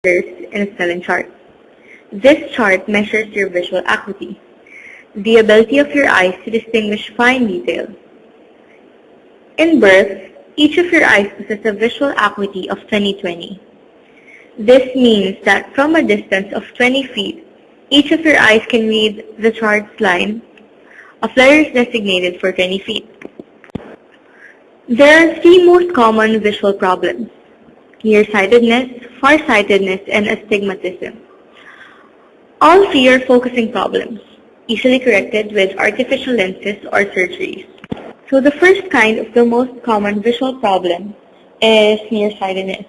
in a Snellen chart. This chart measures your visual acuity, the ability of your eyes to distinguish fine details. In birth, each of your eyes possesses a visual acuity of 20/20. This means that from a distance of 20 feet, each of your eyes can read the chart's line of letters designated for 20 feet. There are three most common visual problems: nearsightedness, farsightedness, and astigmatism. All three are focusing problems, easily corrected with artificial lenses or surgeries. So the first kind of the most common visual problem is nearsightedness.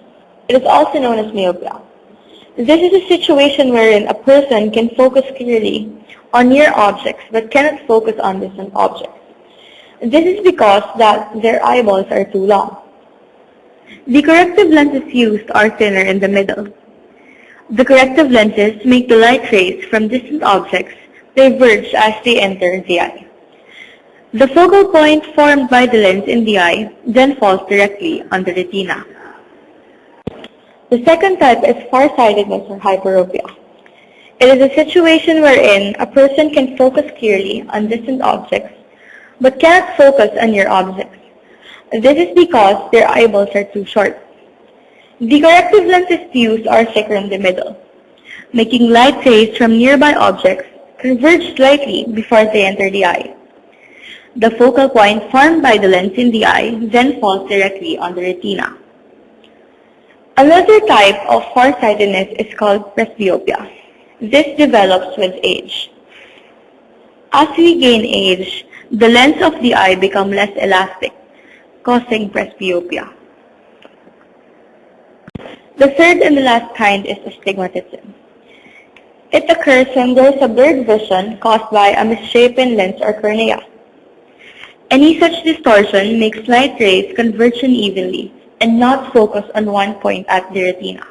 It is also known as myopia. This is a situation wherein a person can focus clearly on near objects but cannot focus on distant objects. This is because that their eyeballs are too long. The corrective lenses used are thinner in the middle. The corrective lenses make the light rays from distant objects diverge as they enter the eye. The focal point formed by the lens in the eye then falls directly on the retina. The second type is farsightedness or hyperopia. It is a situation wherein a person can focus clearly on distant objects but cannot focus on near objects. This is because their eyeballs are too short. The corrective lenses used are thicker in the middle, making light rays from nearby objects converge slightly before they enter the eye. The focal point formed by the lens in the eye then falls directly on the retina. Another type of farsightedness is called presbyopia. This develops with age. As we gain age, the lens of the eye becomes less elastic, causing presbyopia. The third and the last kind is astigmatism. It occurs when there is a blurred vision caused by a misshapen lens or cornea. Any such distortion makes light rays converge unevenly and not focus on one point at the retina.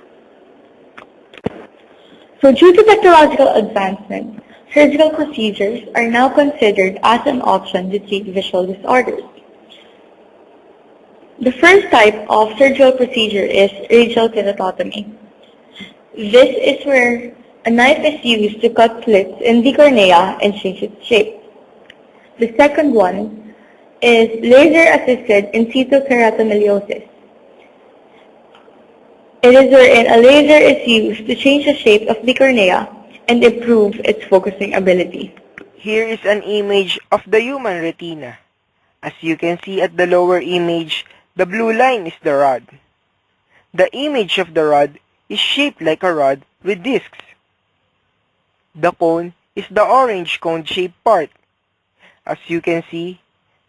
So due to technological advancement, surgical procedures are now considered as an option to treat visual disorders. The first type of surgical procedure is radial keratotomy. This is where a knife is used to cut slits in the cornea and change its shape. The second one is laser-assisted in situ keratomiliosis. It is wherein a laser is used to change the shape of the cornea and improve its focusing ability. Here is an image of the human retina. As you can see at the lower image, the blue line is the rod. The image of the rod is shaped like a rod with discs. The cone is the orange cone-shaped part. As you can see,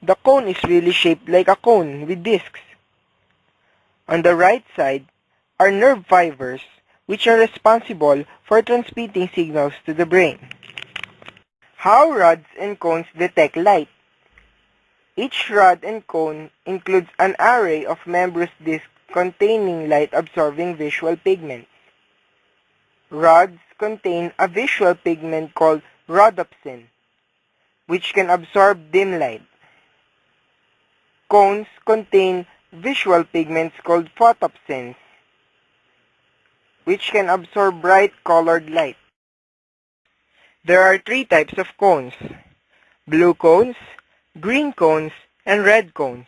the cone is really shaped like a cone with discs. On the right side are nerve fibers, which are responsible for transmitting signals to the brain. How rods and cones detect light? Each rod and cone includes an array of membranous discs containing light-absorbing visual pigments. Rods contain a visual pigment called rhodopsin, which can absorb dim light. Cones contain visual pigments called photopsins, which can absorb bright-colored light. There are three types of cones: blue cones, green cones, and red cones.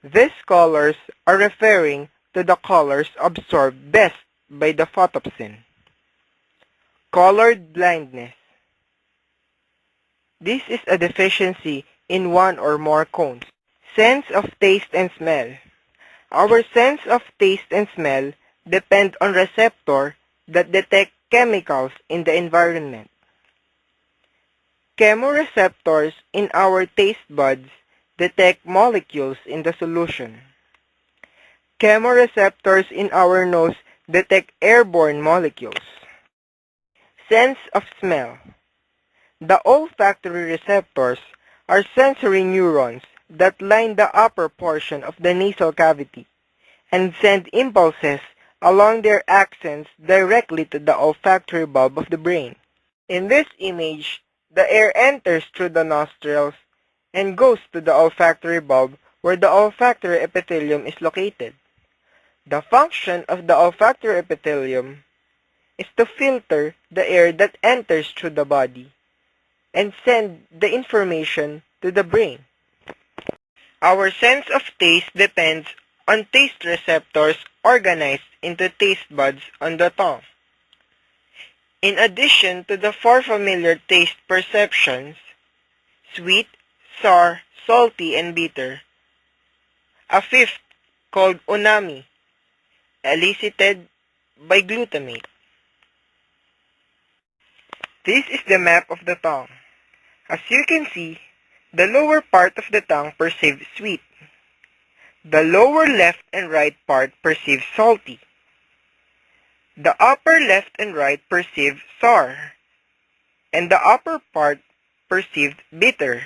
These colors are referring to the colors absorbed best by the photopsin. Colored blindness. This is a deficiency in one or more cones. Sense of taste and smell. Our sense of taste and smell depend on receptors that detect chemicals in the environment. Chemoreceptors in our taste buds detect molecules in the solution. Chemoreceptors in our nose detect airborne molecules. Sense of smell. The olfactory receptors are sensory neurons that line the upper portion of the nasal cavity and send impulses along their axons directly to the olfactory bulb of the brain. In this image, the air enters through the nostrils and goes to the olfactory bulb where the olfactory epithelium is located. The function of the olfactory epithelium is to filter the air that enters through the body and send the information to the brain. Our sense of taste depends on taste receptors organized into taste buds on the tongue. In addition to the four familiar taste perceptions, sweet, sour, salty, and bitter, a fifth, called umami, elicited by glutamate. This is the map of the tongue. As you can see, the lower part of the tongue perceives sweet. The lower left and right part perceives salty. The upper left and right perceive sour, and the upper part perceived bitter.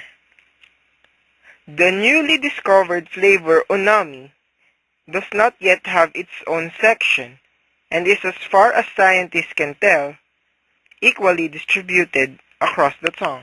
The newly discovered flavor umami does not yet have its own section and is, as far as scientists can tell, equally distributed across the tongue.